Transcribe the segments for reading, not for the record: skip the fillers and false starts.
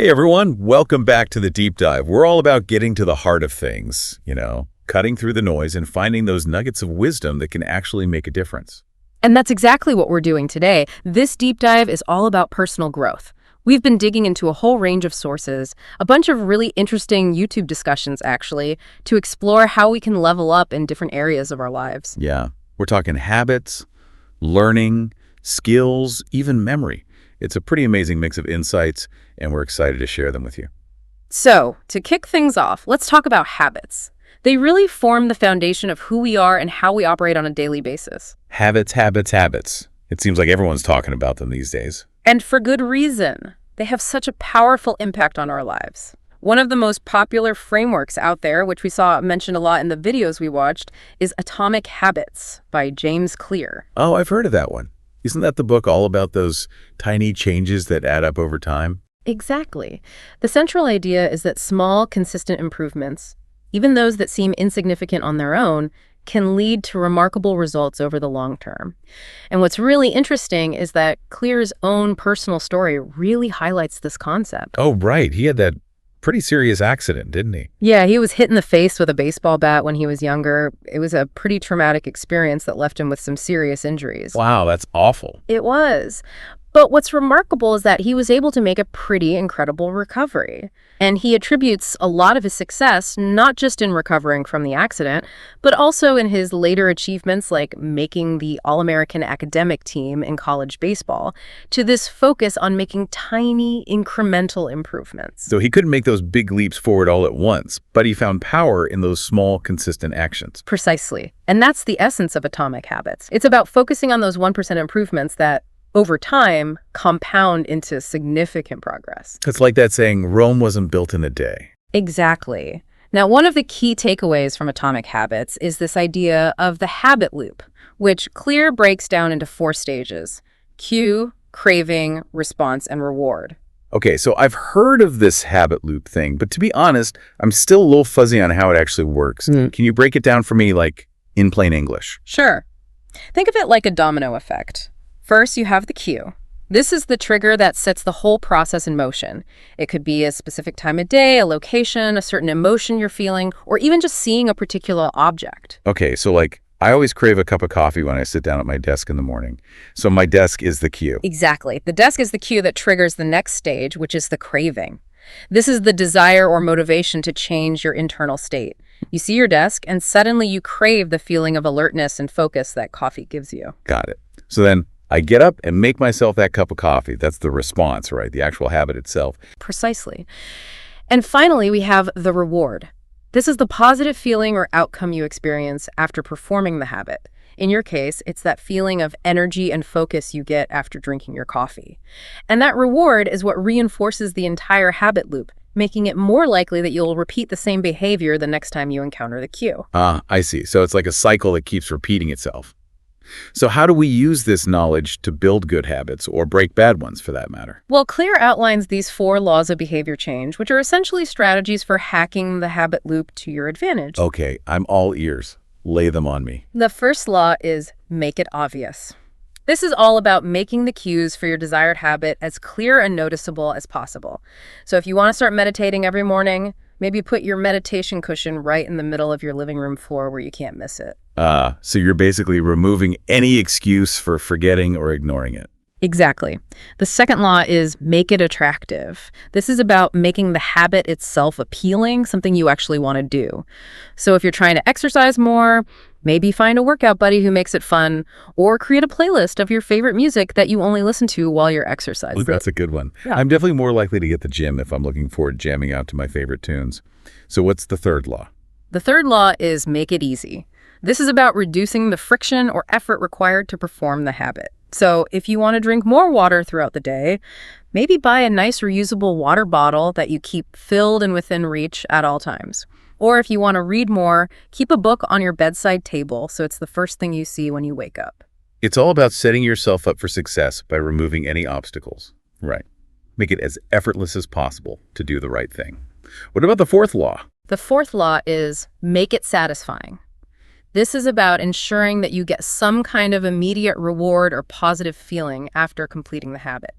Hey everyone, welcome back to the deep dive. We're all about getting to the heart of things, cutting through the noise and finding those nuggets of wisdom that can actually make a difference. And that's exactly what we're doing today. This deep dive is all about personal growth. We've been digging into a whole range of sources, a bunch of really interesting YouTube discussions, actually, to explore how we can level up in different areas of our lives. Yeah, we're talking habits, learning, skills, even memory. It's a pretty amazing mix of insights, and we're excited to share them with you. So, to kick things off, let's talk about habits. They really form the foundation of who we are and how we operate on a daily basis. Habits, habits, habits. It seems like everyone's talking about them these days. And for good reason. They have such a powerful impact on our lives. One of the most popular frameworks out there, which we saw mentioned a lot in the videos we watched, is Atomic Habits by James Clear. Oh, I've heard of that one. Isn't that the book all about those tiny changes that add up over time? Exactly. The central idea is that small, consistent improvements, even those that seem insignificant on their own, can lead to remarkable results over the long term. And what's really interesting is that Clear's own personal story really highlights this concept. Oh, right. He had that pretty serious accident, didn't he? Yeah, he was hit in the face with a baseball bat when he was younger. It was a pretty traumatic experience that left him with some serious injuries. Wow, that's awful. It was. But what's remarkable is that he was able to make a pretty incredible recovery. And he attributes a lot of his success, not just in recovering from the accident, but also in his later achievements like making the All-American academic team in college baseball, to this focus on making tiny, incremental improvements. So he couldn't make those big leaps forward all at once, but he found power in those small, consistent actions. Precisely. And that's the essence of Atomic Habits. It's about focusing on those 1% improvements that over time, compound into significant progress. It's like that saying, Rome wasn't built in a day. Exactly. Now, one of the key takeaways from Atomic Habits is this idea of the habit loop, which Clear breaks down into 4 stages: cue, craving, response, and reward. Okay, so I've heard of this habit loop thing, but to be honest, I'm still a little fuzzy on how it actually works. Can you break it down for me, like, in plain English? Sure. Think of it like a domino effect. First, you have the cue. This is the trigger that sets the whole process in motion. It could be a specific time of day, a location, a certain emotion you're feeling, or even just seeing a particular object. Okay, so I always crave a cup of coffee when I sit down at my desk in the morning. So my desk is the cue. Exactly. The desk is the cue that triggers the next stage, which is the craving. This is the desire or motivation to change your internal state. You see your desk, and suddenly you crave the feeling of alertness and focus that coffee gives you. Got it. So then I get up and make myself that cup of coffee. That's the response, right? The actual habit itself. Precisely. And finally, we have the reward. This is the positive feeling or outcome you experience after performing the habit. In your case, it's that feeling of energy and focus you get after drinking your coffee. And that reward is what reinforces the entire habit loop, making it more likely that you'll repeat the same behavior the next time you encounter the cue. I see. So it's like a cycle that keeps repeating itself. So how do we use this knowledge to build good habits or break bad ones for that matter? Well, Clear outlines these 4 laws of behavior change, which are essentially strategies for hacking the habit loop to your advantage. Okay, I'm all ears. Lay them on me. The first law is make it obvious. This is all about making the cues for your desired habit as clear and noticeable as possible. So if you want to start meditating every morning, maybe put your meditation cushion right in the middle of your living room floor where you can't miss it. So you're basically removing any excuse for forgetting or ignoring it. Exactly. The second law is make it attractive. This is about making the habit itself appealing, something you actually want to do. So if you're trying to exercise more, maybe find a workout buddy who makes it fun, or create a playlist of your favorite music that you only listen to while you're exercising. Ooh, that's a good one. Yeah. I'm definitely more likely to get the gym if I'm looking forward to jamming out to my favorite tunes. So what's the third law? The third law is make it easy. This is about reducing the friction or effort required to perform the habit. So if you want to drink more water throughout the day, maybe buy a nice reusable water bottle that you keep filled and within reach at all times. Or if you want to read more, keep a book on your bedside table so it's the first thing you see when you wake up. It's all about setting yourself up for success by removing any obstacles. Right. Make it as effortless as possible to do the right thing. What about the fourth law? The fourth law is make it satisfying. This is about ensuring that you get some kind of immediate reward or positive feeling after completing the habit.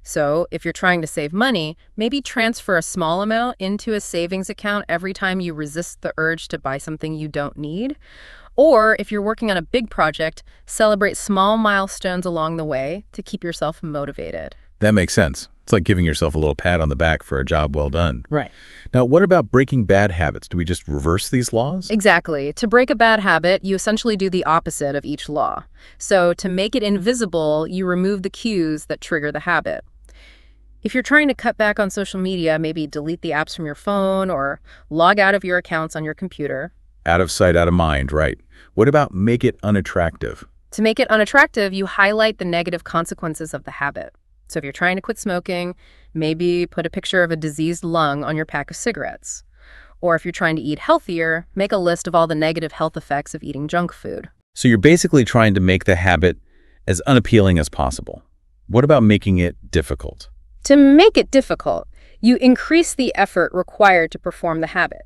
So if you're trying to save money, maybe transfer a small amount into a savings account every time you resist the urge to buy something you don't need. Or if you're working on a big project, celebrate small milestones along the way to keep yourself motivated. That makes sense. It's like giving yourself a little pat on the back for a job well done. Right. Now, what about breaking bad habits? Do we just reverse these laws? Exactly. To break a bad habit, you essentially do the opposite of each law. So to make it invisible, you remove the cues that trigger the habit. If you're trying to cut back on social media, maybe delete the apps from your phone or log out of your accounts on your computer. Out of sight, out of mind, right. What about make it unattractive? To make it unattractive, you highlight the negative consequences of the habit. So if you're trying to quit smoking, maybe put a picture of a diseased lung on your pack of cigarettes. Or if you're trying to eat healthier, make a list of all the negative health effects of eating junk food. So you're basically trying to make the habit as unappealing as possible. What about making it difficult? To make it difficult, you increase the effort required to perform the habit.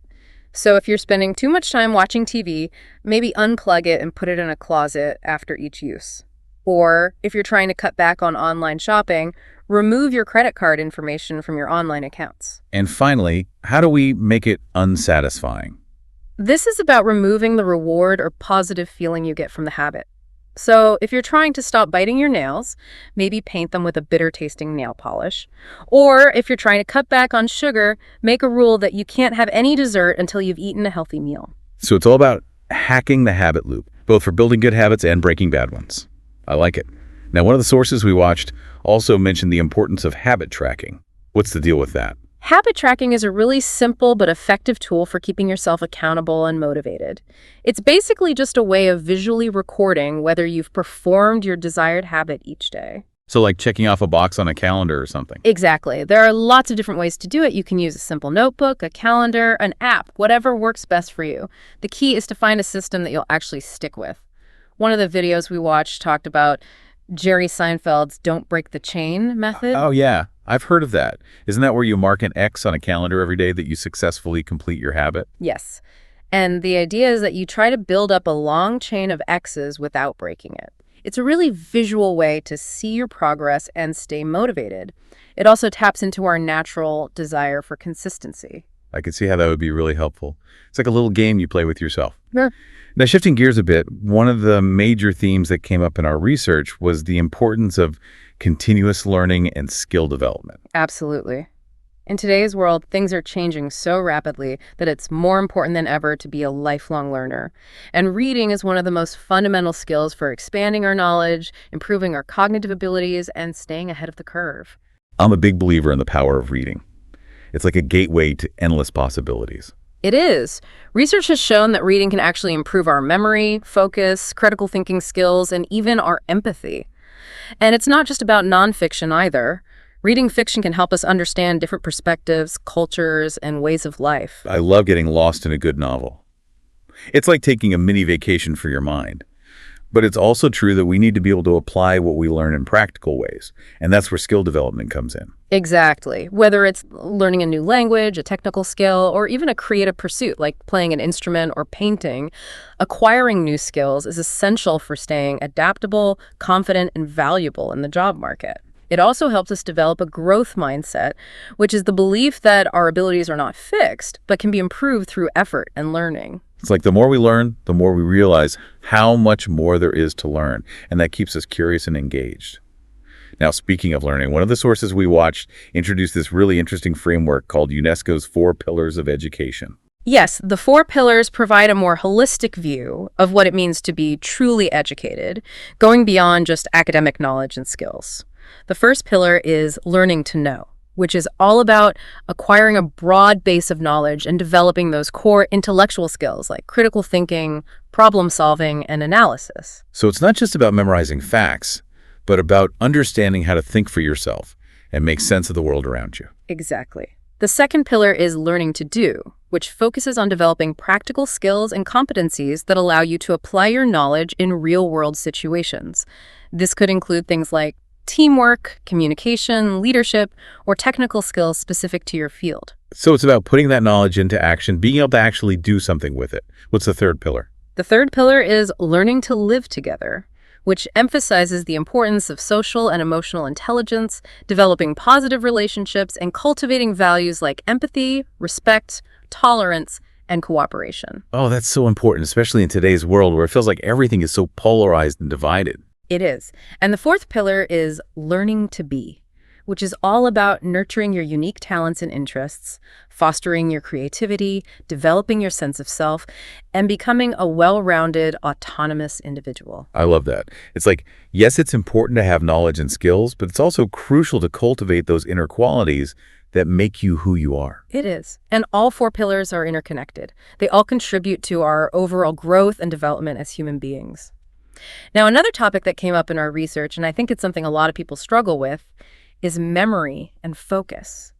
So if you're spending too much time watching TV, maybe unplug it and put it in a closet after each use. Or if you're trying to cut back on online shopping, remove your credit card information from your online accounts. And finally, how do we make it unsatisfying? This is about removing the reward or positive feeling you get from the habit. So if you're trying to stop biting your nails, maybe paint them with a bitter-tasting nail polish. Or if you're trying to cut back on sugar, make a rule that you can't have any dessert until you've eaten a healthy meal. So it's all about hacking the habit loop, both for building good habits and breaking bad ones. I like it. Now, one of the sources we watched also mentioned the importance of habit tracking. What's the deal with that? Habit tracking is a really simple but effective tool for keeping yourself accountable and motivated. It's basically just a way of visually recording whether you've performed your desired habit each day. So like checking off a box on a calendar or something. Exactly. There are lots of different ways to do it. You can use a simple notebook, a calendar, an app, whatever works best for you. The key is to find a system that you'll actually stick with. One of the videos we watched talked about Jerry Seinfeld's "don't break the chain" method. Oh, yeah. I've heard of that. Isn't that where you mark an X on a calendar every day that you successfully complete your habit? Yes. And the idea is that you try to build up a long chain of X's without breaking it. It's a really visual way to see your progress and stay motivated. It also taps into our natural desire for consistency. I could see how that would be really helpful. It's like a little game you play with yourself. Sure. Now, shifting gears a bit, one of the major themes that came up in our research was the importance of continuous learning and skill development. Absolutely. In today's world, things are changing so rapidly that it's more important than ever to be a lifelong learner. And reading is one of the most fundamental skills for expanding our knowledge, improving our cognitive abilities, and staying ahead of the curve. I'm a big believer in the power of reading. It's like a gateway to endless possibilities. It is. Research has shown that reading can actually improve our memory, focus, critical thinking skills, and even our empathy. And it's not just about nonfiction either. Reading fiction can help us understand different perspectives, cultures, and ways of life. I love getting lost in a good novel. It's like taking a mini vacation for your mind. But it's also true that we need to be able to apply what we learn in practical ways. And that's where skill development comes in. Exactly. Whether it's learning a new language, a technical skill, or even a creative pursuit like playing an instrument or painting, acquiring new skills is essential for staying adaptable, confident, and valuable in the job market. It also helps us develop a growth mindset, which is the belief that our abilities are not fixed, but can be improved through effort and learning. It's like the more we learn, the more we realize how much more there is to learn, and that keeps us curious and engaged. Now, speaking of learning, one of the sources we watched introduced this really interesting framework called UNESCO's 4 Pillars of Education. Yes, the 4 pillars provide a more holistic view of what it means to be truly educated, going beyond just academic knowledge and skills. The first pillar is learning to know, which is all about acquiring a broad base of knowledge and developing those core intellectual skills like critical thinking, problem solving, and analysis. So it's not just about memorizing facts, but about understanding how to think for yourself and make sense of the world around you. Exactly. The second pillar is learning to do, which focuses on developing practical skills and competencies that allow you to apply your knowledge in real-world situations. This could include things like teamwork, communication, leadership, or technical skills specific to your field. So it's about putting that knowledge into action, being able to actually do something with it. What's the third pillar? The third pillar is learning to live together, which emphasizes the importance of social and emotional intelligence, developing positive relationships, and cultivating values like empathy, respect, tolerance, and cooperation. Oh, that's so important, especially in today's world where it feels like everything is so polarized and divided. It is. And the fourth pillar is learning to be, which is all about nurturing your unique talents and interests, fostering your creativity, developing your sense of self, and becoming a well-rounded, autonomous individual. I love that. It's like, yes, it's important to have knowledge and skills, but it's also crucial to cultivate those inner qualities that make you who you are. It is. And all four pillars are interconnected. They all contribute to our overall growth and development as human beings. Now, another topic that came up in our research, and I think it's something a lot of people struggle with, is memory and focus.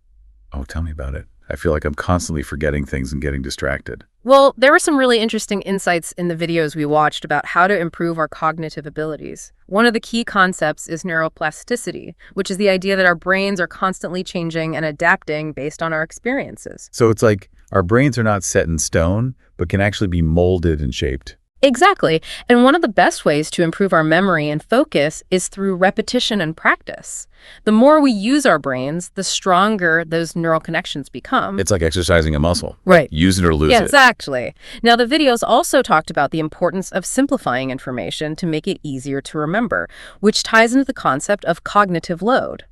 Oh, tell me about it. I feel like I'm constantly forgetting things and getting distracted. Well, there were some really interesting insights in the videos we watched about how to improve our cognitive abilities. One of the key concepts is neuroplasticity, which is the idea that our brains are constantly changing and adapting based on our experiences. So it's like our brains are not set in stone, but can actually be molded and shaped. Exactly. And one of the best ways to improve our memory and focus is through repetition and practice. The more we use our brains, the stronger those neural connections become. It's like exercising a muscle. Right. Use it or lose Yeah, it. exactly. Now, the videos also talked about the importance of simplifying information to make it easier to remember, which ties into the concept of cognitive load.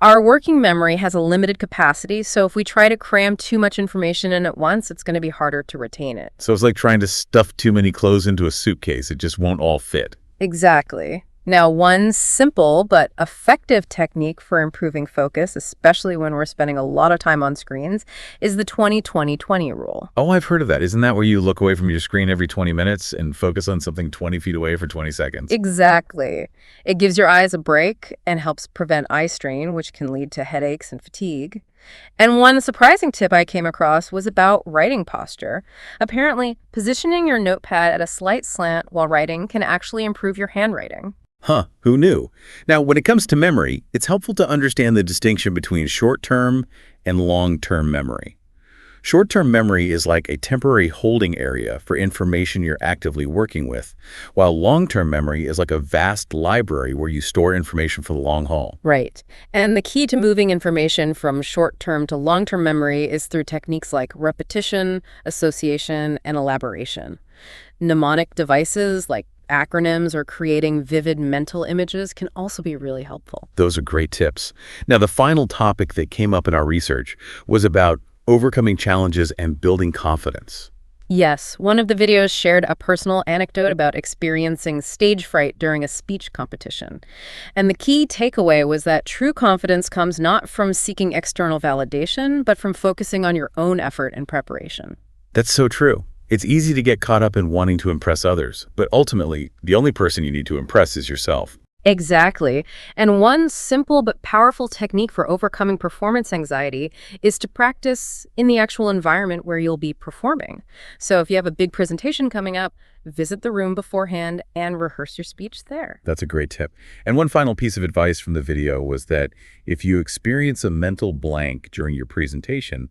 Our working memory has a limited capacity, so if we try to cram too much information in at once, it's going to be harder to retain it. So it's like trying to stuff too many clothes into a suitcase. It just won't all fit. Exactly. Now, one simple but effective technique for improving focus, especially when we're spending a lot of time on screens, is the 20-20-20 rule. Oh, I've heard of that. Isn't that where you look away from your screen every 20 minutes and focus on something 20 feet away for 20 seconds? Exactly. It gives your eyes a break and helps prevent eye strain, which can lead to headaches and fatigue. And one surprising tip I came across was about writing posture. Apparently, positioning your notepad at a slight slant while writing can actually improve your handwriting. Huh, who knew? Now, when it comes to memory, it's helpful to understand the distinction between short-term and long-term memory. Short-term memory is like a temporary holding area for information you're actively working with, while long-term memory is like a vast library where you store information for the long haul. Right. And the key to moving information from short-term to long-term memory is through techniques like repetition, association, and elaboration. Mnemonic devices like acronyms or creating vivid mental images can also be really helpful. Those are great tips. Now, the final topic that came up in our research was about overcoming challenges and building confidence. Yes, one of the videos shared a personal anecdote about experiencing stage fright during a speech competition. And the key takeaway was that true confidence comes not from seeking external validation, but from focusing on your own effort and preparation. That's so true. It's easy to get caught up in wanting to impress others, but ultimately, the only person you need to impress is yourself. Exactly. And one simple but powerful technique for overcoming performance anxiety is to practice in the actual environment where you'll be performing. So if you have a big presentation coming up, visit the room beforehand and rehearse your speech there. That's a great tip. And one final piece of advice from the video was that if you experience a mental blank during your presentation,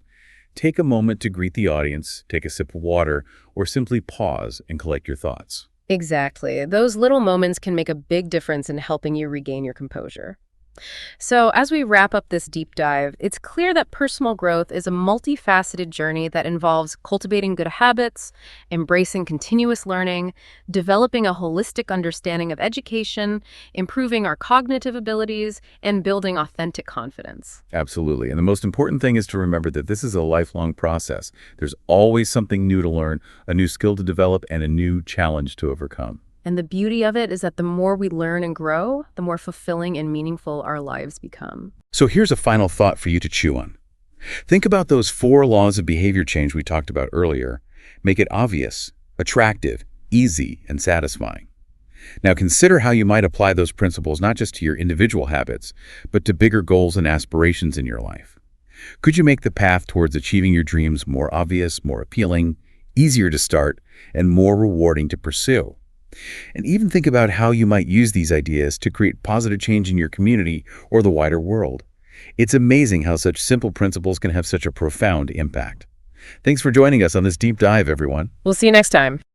take a moment to greet the audience, take a sip of water, or simply pause and collect your thoughts. Exactly. Those little moments can make a big difference in helping you regain your composure. So as we wrap up this deep dive, it's clear that personal growth is a multifaceted journey that involves cultivating good habits, embracing continuous learning, developing a holistic understanding of education, improving our cognitive abilities, and building authentic confidence. Absolutely. And the most important thing is to remember that this is a lifelong process. There's always something new to learn, a new skill to develop, and a new challenge to overcome. And the beauty of it is that the more we learn and grow, the more fulfilling and meaningful our lives become. So here's a final thought for you to chew on. Think about those 4 laws of behavior change we talked about earlier. Make it obvious, attractive, easy, and satisfying. Now consider how you might apply those principles not just to your individual habits, but to bigger goals and aspirations in your life. Could you make the path towards achieving your dreams more obvious, more appealing, easier to start, and more rewarding to pursue? And even think about how you might use these ideas to create positive change in your community or the wider world. It's amazing how such simple principles can have such a profound impact. Thanks for joining us on this deep dive, everyone. We'll see you next time.